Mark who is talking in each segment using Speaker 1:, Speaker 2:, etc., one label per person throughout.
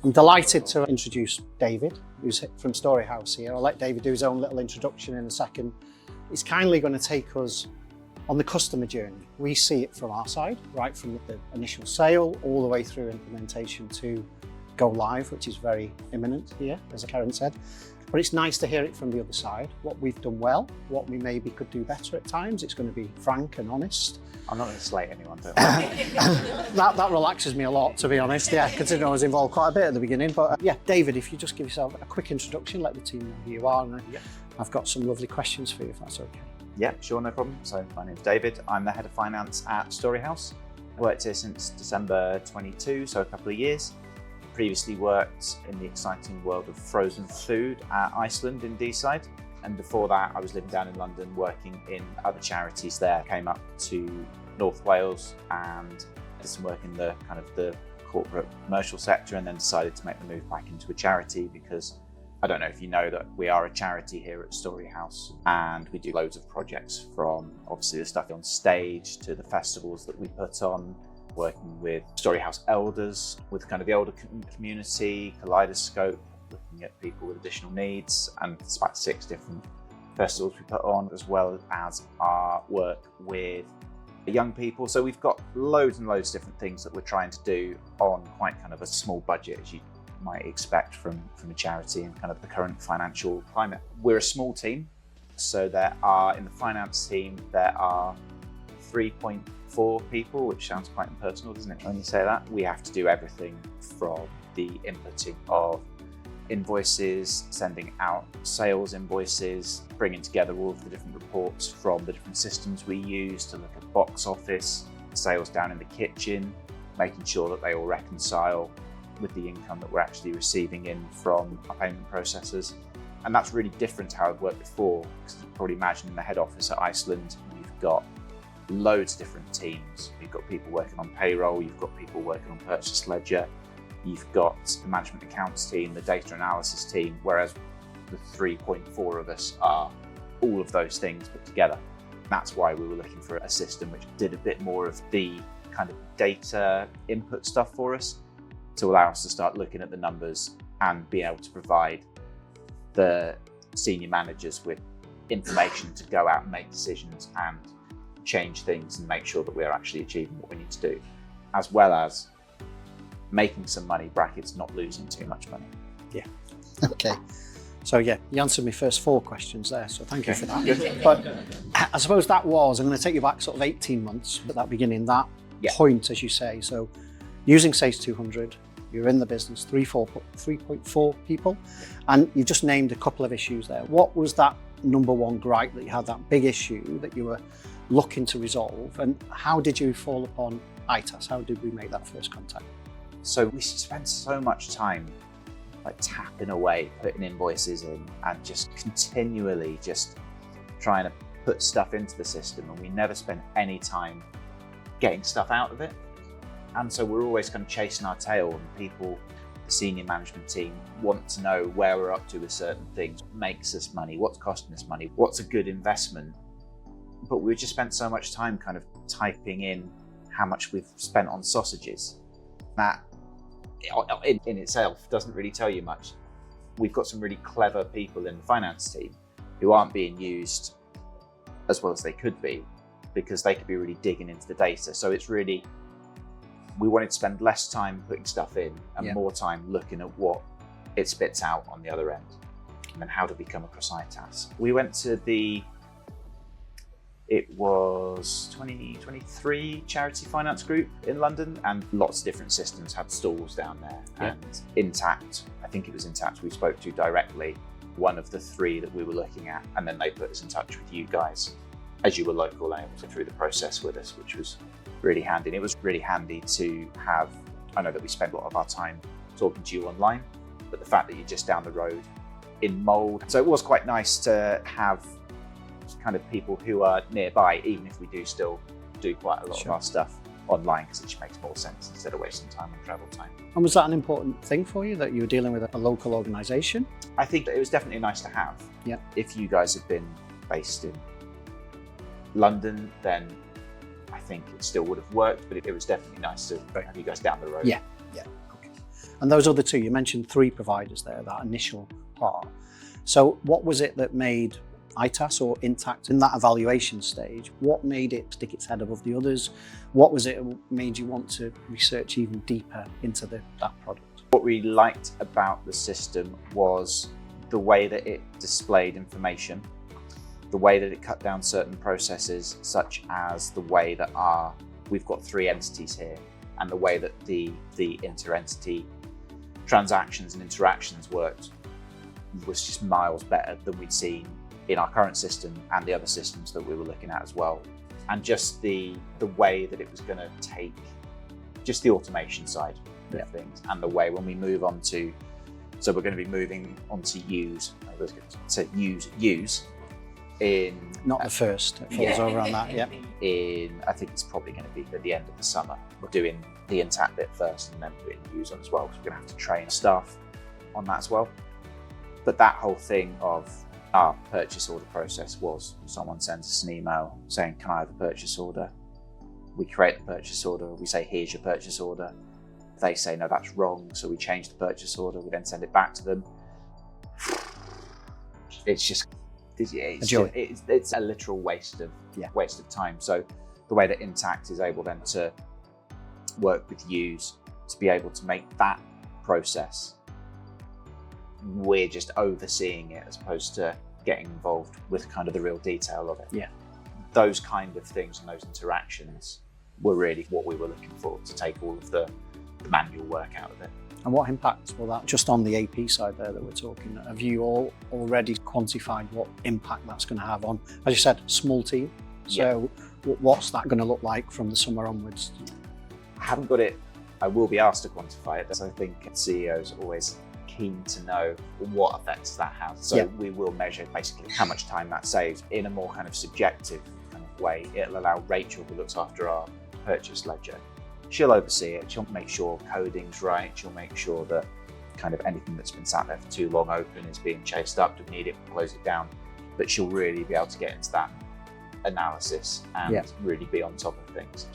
Speaker 1: I'm delighted to introduce David, who's from Storyhouse here. I'll let David do his own little introduction in a second. He's kindly going to take us on the customer journey. We see it from our side, right from the initial sale all the way through implementation to go live, which is very imminent here, as Karen said. But it's nice to hear it from the other side, what we've done well, what we maybe could do better at times. It's going to be frank and honest.
Speaker 2: I'm not going to slate anyone, don't
Speaker 1: That relaxes me a lot, to be honest, yeah, considering I was involved quite a bit at the beginning. But yeah, David, if you just give yourself a quick introduction, let the team know who you are, and I've got some lovely questions for you, if that's okay.
Speaker 2: Yeah, sure, no problem. So my name's David. I'm the head of finance at Storyhouse. I worked here since December 22, so a couple of years. Previously worked in the exciting world of frozen food at Iceland in Deeside. And before that, I was living down in London working in other charities there. Came up to North Wales and did some work in the kind of the corporate commercial sector, and then decided to make the move back into a charity because I don't know if you know that we are a charity here at Storyhouse, and we do loads of projects, from obviously the stuff on stage to the festivals that we put on, working with Storyhouse elders, with kind of the older community, Kaleidoscope, looking at people with additional needs, and it's about 6 different festivals we put on, as well as our work with young people. So we've got loads and loads of different things that we're trying to do on quite kind of a small budget, as you might expect from a charity and kind of the current financial climate. We're a small team, so there are, in the finance team, there are 3.4 people, which sounds quite impersonal, doesn't it, when you say that? We have to do everything from the inputting of invoices, sending out sales invoices, bringing together all of the different reports from the different systems we use to look at box office, sales down in the kitchen, making sure that they all reconcile with the income that we're actually receiving in from our payment processors. And that's really different to how I've worked before, because you can probably imagine in the head office at Iceland, you've got loads of different teams. You've got people working on payroll, you've got people working on purchase ledger, you've got the management accounts team, the data analysis team, whereas the 3.4 of us are all of those things put together. That's why we were looking for a system which did a bit more of the kind of data input stuff for us, to allow us to start looking at the numbers and be able to provide the senior managers with information to go out and make decisions and change things and make sure that we're actually achieving what we need to do, as well as making some money, brackets, not losing too much money.
Speaker 1: Yeah, okay. So yeah, you answered my first 4 questions there, so thank you for that. But I suppose that was, I'm going to take you back sort of 18 months at that beginning, that point, as you say. So using Sage 200, you're in the business, 3.4 people, and you just named a couple of issues there. What was that number one gripe that you had, that big issue that you were looking to resolve, and how did you fall upon itas? How did we make that first contact?
Speaker 2: So we spent so much time like tapping away, putting invoices in, and just continually just trying to put stuff into the system, and we never spent any time getting stuff out of it. And so we're always kind of chasing our tail, and people, the senior management team, want to know where we're up to with certain things. What makes us money? What's costing us money? What's a good investment? But we just spent so much time kind of typing in how much we've spent on sausages. That in itself doesn't really tell you much. We've got some really clever people in the finance team who aren't being used as well as they could be, because they could be really digging into the data. So it's really, we wanted to spend less time putting stuff in and more time looking at what it spits out on the other end, and then how do we come across itas. We went to it was 2023 charity finance group in London, and lots of different systems had stalls down there. And Intacct, I think it was Intacct we spoke to directly, one of the 3 that we were looking at, and then they put us in touch with you guys as you were local and able to go through the process with us, which was really handy. And it was really handy to have, I know that we spend a lot of our time talking to you online, but the fact that you're just down the road in Mould. So it was quite nice to have kind of people who are nearby, even if we do still do quite a lot of our stuff online, because it just makes more sense instead of wasting time on travel time.
Speaker 1: And was that an important thing for you, that you were dealing with a local organisation?
Speaker 2: I think that it was definitely nice to have.
Speaker 1: Yeah.
Speaker 2: If you guys had been based in London, then I think it still would have worked, but it was definitely nice to have you guys down the road.
Speaker 1: Yeah, yeah. Okay. And those other two, you mentioned 3 providers there, that initial part. So what was it that made itas or Intacct in that evaluation stage? What made it stick its head above the others? What was it that made you want to research even deeper into that product?
Speaker 2: What we liked about the system was the way that it displayed information, the way that it cut down certain processes, such as the way that we've got 3 entities here, and the way that the inter-entity transactions and interactions worked was just miles better than we'd seen in our current system and the other systems that we were looking at as well. And just the way that it was going to take just the automation side of things, and the way when we move on to, so we're going to be moving on to use in
Speaker 1: not the first, it falls over on that.
Speaker 2: I think it's probably going to be at the end of the summer. We're doing the Intacct bit first and then putting use on as well, because we're going to have to train staff on that as well. But that whole thing of our purchase order process was someone sends us an email saying, can I have a purchase order? We create the purchase order, we say, here's your purchase order. They say, no, that's wrong. So we change the purchase order, we then send it back to them. It's a literal waste of time. So the way that Intacct is able then to work with use to be able to make that process, we're just overseeing it as opposed to getting involved with kind of the real detail of it.
Speaker 1: Yeah.
Speaker 2: Those kind of things and those interactions were really what we were looking for, to take all of the manual work out of it.
Speaker 1: And what impact will that, just on the AP side there that we're talking, have you all already quantified what impact that's going to have on, as you said, small team? So what's that going to look like from the summer onwards?
Speaker 2: I haven't got it. I will be asked to quantify it. So I think CEOs are always keen to know what effects that has. So we will measure basically how much time that saves in a more kind of subjective kind of way. It'll allow Rachel, who looks after our purchase ledger, she'll oversee it. She'll make sure coding's right. She'll make sure that kind of anything that's been sat there for too long open is being chased up. Do we need it? We'll close it down. But she'll really be able to get into that analysis and really be on top of things.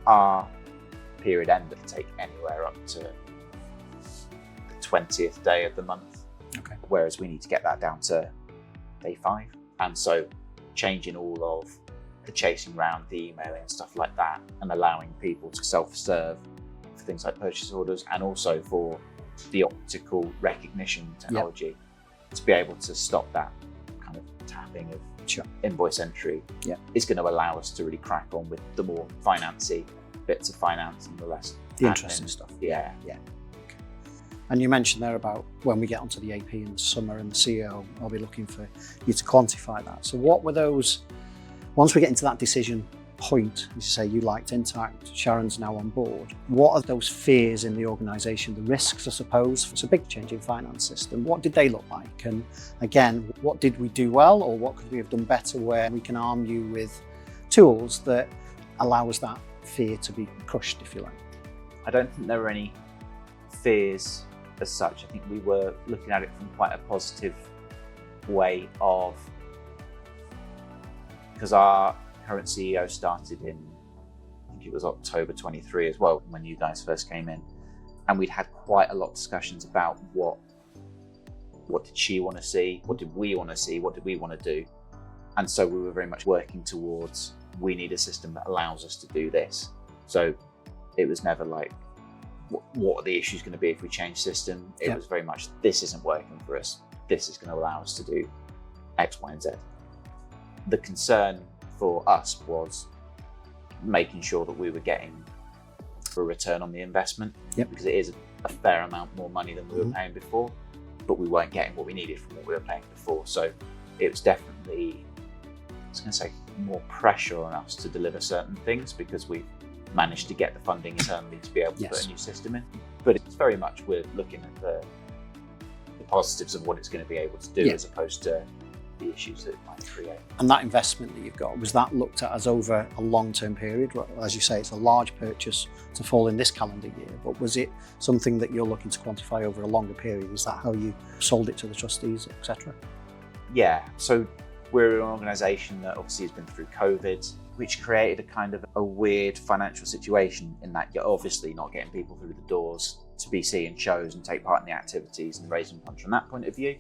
Speaker 2: Our period end can take anywhere up to the 20th day of the month.
Speaker 1: Okay.
Speaker 2: Whereas we need to get that down to day 5. And so changing all of the chasing around, the emailing and stuff like that, and allowing people to self-serve for things like purchase orders, and also for the optical recognition technology to be able to stop that kind of tapping of invoice entry is going to allow us to really crack on with the more financy bits of finance and the less
Speaker 1: interesting stuff.
Speaker 2: Yeah.
Speaker 1: Okay. And you mentioned there about when we get onto the AP in the summer, and the CEO, I'll be looking for you to quantify that. So what were those, once we get into that decision point, as you say, you liked Intacct, Sharon's now on board, what are those fears in the organisation, the risks, I suppose? It's a big change in finance system. What did they look like? And again, what did we do well, or what could we have done better, where we can arm you with tools that allow us that fear to be crushed, if you like?
Speaker 2: I don't think there were any fears as such. I think we were looking at it from quite a positive way of, because our current CEO started in, I think it was October 23 as well, when you guys first came in. And we'd had quite a lot of discussions about what did she want to see? What did we want to see? What did we want to do? And so we were very much working towards, we need a system that allows us to do this. So it was never like, what are the issues going to be if we change system? It was very much, this isn't working for us. This is going to allow us to do X, Y, and Z. The concern for us was making sure that we were getting a return on the investment, because it is a fair amount more money than we were paying before, but we weren't getting what we needed from what we were paying before. So it was definitely, I was going to say, more pressure on us to deliver certain things, because we managed to get the funding internally to be able to put a new system in. But it's very much, we're looking at the positives of what it's going to be able to do, as opposed to the issues that it might create.
Speaker 1: And that investment that you've got, was that looked at as over a long-term period? As you say, it's a large purchase to fall in this calendar year, but was it something that you're looking to quantify over a longer period? Is that how you sold it to the trustees, etc.?
Speaker 2: Yeah, so we're an organisation that obviously has been through COVID. which created a kind of a weird financial situation in that you're obviously not getting people through the doors to be seeing shows and take part in the activities and raising funds from that point of view.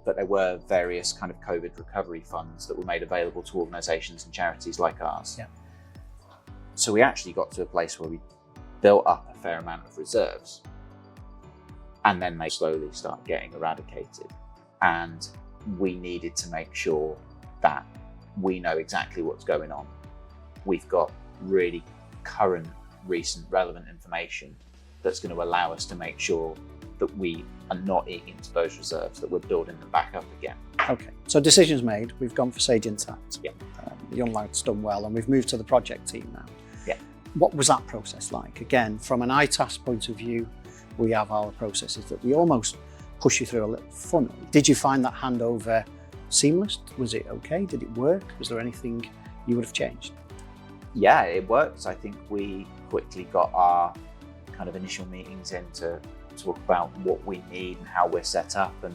Speaker 2: But there were various kind of COVID recovery funds that were made available to organisations and charities like ours.
Speaker 1: Yeah.
Speaker 2: So we actually got to a place where we built up a fair amount of reserves, and then they slowly start getting eradicated. And we needed to make sure that we know exactly what's going on. We've got really current, recent, relevant information that's going to allow us to make sure that we are not eating into those reserves, that we're building them back up again.
Speaker 1: Okay, so decisions made, we've gone for Sage Intacct.
Speaker 2: Yeah.
Speaker 1: The young lad's done well, and we've moved to the project team now.
Speaker 2: Yeah.
Speaker 1: What was that process like? Again, from an itas point of view, we have our processes that we almost push you through a little funnel. Did you find that handover seamless? Was it okay? Did it work? Was there anything you would have changed?
Speaker 2: Yeah, it worked. I think we quickly got our kind of initial meetings in to talk about what we need and how we're set up, and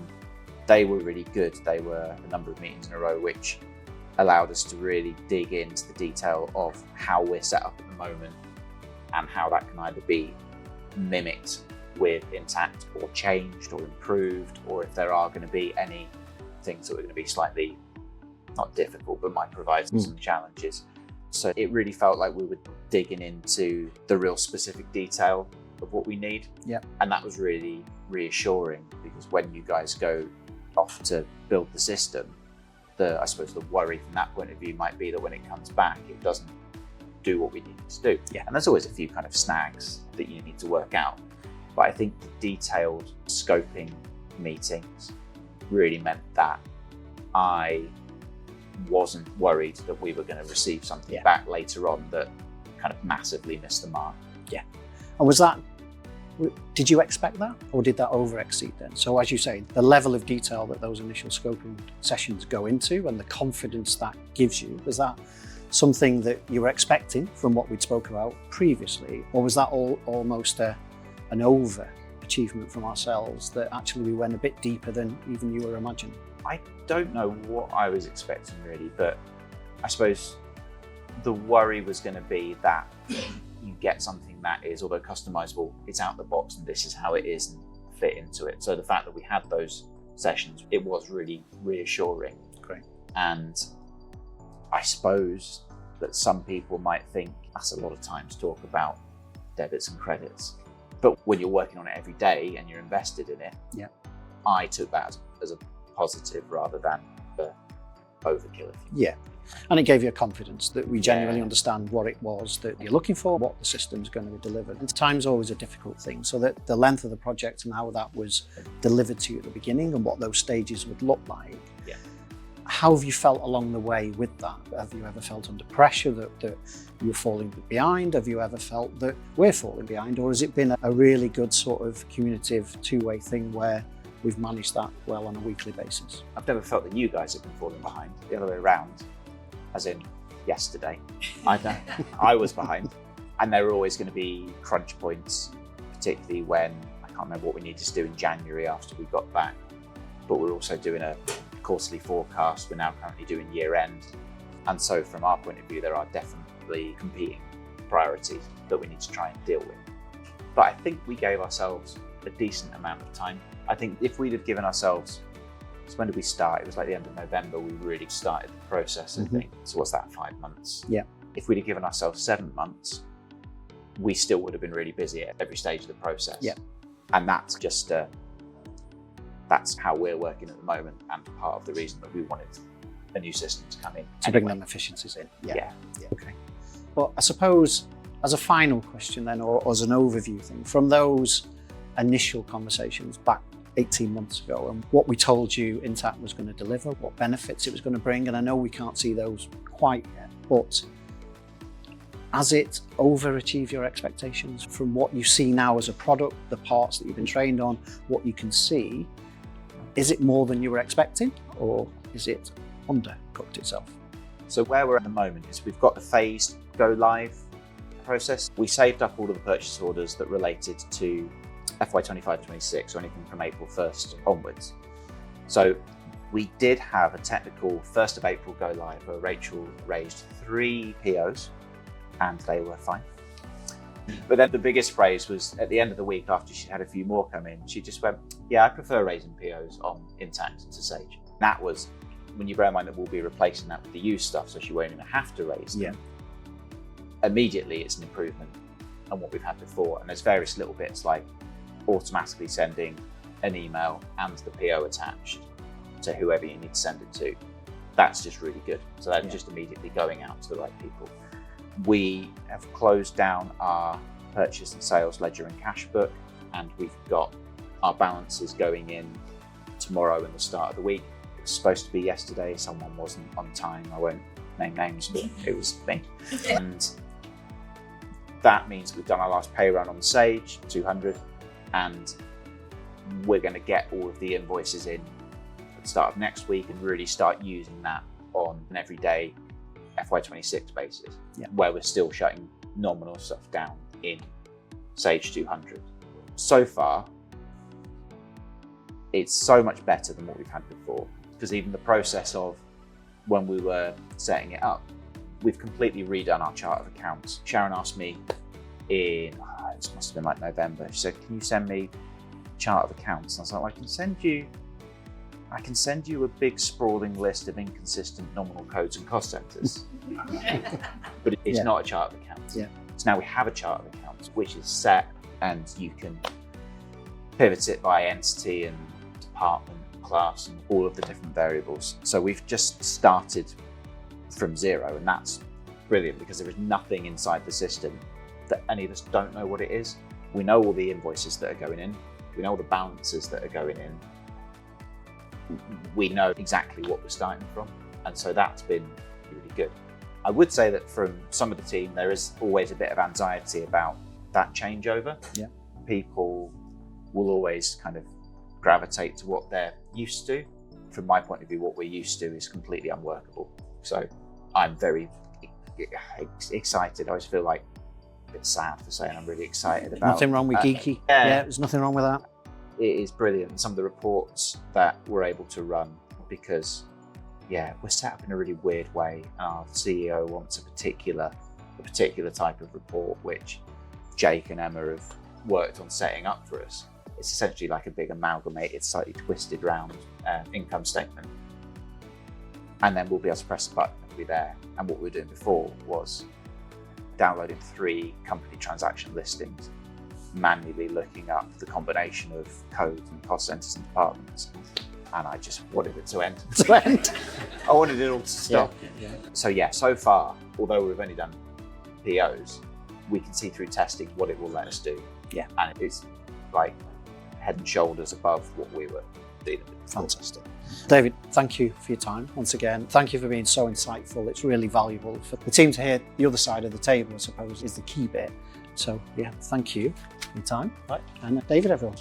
Speaker 2: they were really good. They were a number of meetings in a row, which allowed us to really dig into the detail of how we're set up at the moment and how that can either be mimicked with Intacct or changed or improved, or if there are going to be any things that are going to be slightly, not difficult, but might provide some challenges. So it really felt like we were digging into the real specific detail of what we need.
Speaker 1: Yeah.
Speaker 2: And that was really reassuring, because when you guys go off to build the system, I suppose the worry from that point of view might be that when it comes back, it doesn't do what we need it to do.
Speaker 1: Yeah.
Speaker 2: And there's always a few kind of snags that you need to work out. But I think the detailed scoping meetings really meant that I wasn't worried that we were going to receive something back later on that kind of massively missed the mark.
Speaker 1: Yeah. And was that, did you expect that, or did that over exceed then? So as you say, the level of detail that those initial scoping sessions go into and the confidence that gives you, was that something that you were expecting from what we'd spoke about previously, or was that almost an over achievement from ourselves, that actually we went a bit deeper than even you were imagining?
Speaker 2: I don't know what I was expecting really, but I suppose the worry was going to be that you get something that is, although customizable, it's out the box and this is how it is and fit into it. So the fact that we had those sessions, it was really reassuring.
Speaker 1: Great.
Speaker 2: And I suppose that some people might think that's a lot of time to talk about debits and credits. But when you're working on it every day and you're invested in it, I took that as a positive rather than the overkill.
Speaker 1: Yeah. And it gave you a confidence that we genuinely understand what it was that you're looking for, what the system's going to be delivered. And time's always a difficult thing. So that the length of the project and how that was delivered to you at the beginning and what those stages would look like.
Speaker 2: Yeah.
Speaker 1: How have you felt along the way with that? Have you ever felt under pressure that you're falling behind? Have you ever felt that we're falling behind? Or has it been a really good sort of communicative two-way thing where we've managed that well on a weekly basis?
Speaker 2: I've never felt that you guys have been falling behind. The other way around, as in yesterday, I was behind. And there were always going to be crunch points, particularly when, I can't remember what we needed to do in January after we got back, but we're also doing a quarterly forecast. We're now currently doing year end. And so from our point of view, there are definitely competing priorities that we need to try and deal with. But I think we gave ourselves a decent amount of time. I think if we'd have given ourselves, so when did we start? It was like the end of November, we really started the process, I think. So what's that, 5 months?
Speaker 1: Yeah.
Speaker 2: If we'd have given ourselves 7 months, we still would have been really busy at every stage of the process.
Speaker 1: Yeah.
Speaker 2: And that's just, that's how we're working at the moment, and part of the reason that we wanted a new system to come in.
Speaker 1: To bring them efficiencies in.
Speaker 2: Yeah.
Speaker 1: Okay. Well, I suppose as a final question then, or as an overview thing, from those initial conversations back 18 months ago and what we told you Intacct was going to deliver, what benefits it was going to bring, and I know we can't see those quite yet, but has it overachieved your expectations from what you see now as a product, the parts that you've been trained on, what you can see? Is it more than you were expecting, or is it undercooked itself?
Speaker 2: So where we're at the moment is we've got the phased go live process. We saved up all of the purchase orders that related to FY25-26, or anything from April 1st onwards. So We did have a technical 1st of April go live where Rachel raised 3 POs and they were fine. But then the biggest praise was at the end of the week, after she'd had a few more come in, she just went, yeah, I prefer raising POs on Intacct to Sage. That was, when you bear in mind that we'll be replacing that with the used stuff, so she won't even have to raise them. Yeah. Immediately, it's an improvement on what we've had before. And there's various little bits like automatically sending an email and the PO attached to whoever you need to send it to. That's just really good. So that's just immediately going out to the right people. We have closed down our purchase and sales ledger and cash book, and we've got our balances going in tomorrow and the start of the week. It was supposed to be yesterday. Someone wasn't on time. I won't name names, but it was me. And that means we've done our last pay run on Sage 200, and we're going to get all of the invoices in at the start of next week and really start using that on an everyday FY26 basis, where we're still shutting nominal stuff down in Sage 200. So far, it's so much better than what we've had before, because even the process of when we were setting it up, we've completely redone our chart of accounts. Sharon asked me in, it must have been like November, she said, can you send me a chart of accounts? And I was like, well, I can send you a big sprawling list of inconsistent nominal codes and cost centers, but it's not a chart of accounts. So now we have a chart of accounts, which is set, and you can pivot it by entity and department, class, and all of the different variables. So we've just started from zero, and that's brilliant because there is nothing inside the system that any of us don't know what it is. We know all the invoices that are going in. We know all the balances that are going in. We know exactly what we're starting from. And so that's been really good. I would say that from some of the team, there is always a bit of anxiety about that changeover. Yeah. People will always kind of gravitate to what they're used to. From my point of view, what we're used to is completely unworkable. So I'm very excited. I always feel like a bit sad for saying I'm really excited about.
Speaker 1: Nothing wrong with geeky. Yeah, there's nothing wrong with that.
Speaker 2: It is brilliant. Some of the reports that we're able to run, because we're set up in a really weird way. Our CEO wants a particular type of report, which Jake and Emma have worked on setting up for us. It's essentially like a big amalgamated, slightly twisted round income statement. And then we'll be able to press a button and it'll be there. And what we were doing before was downloading 3 company transaction listings, manually looking up the combination of codes and cost centers and departments. And I just wanted it to end. I wanted it all to stop. So far, although we've only done POs, we can see through testing what it will let us do. Yeah. And it's like head and shoulders above what we were dealing with.
Speaker 1: Fantastic. David, thank you for your time once again. Thank you for being so insightful. It's really valuable for the team to hear the other side of the table, I suppose, is the key bit. So thank you for your time. Right. And David, everyone.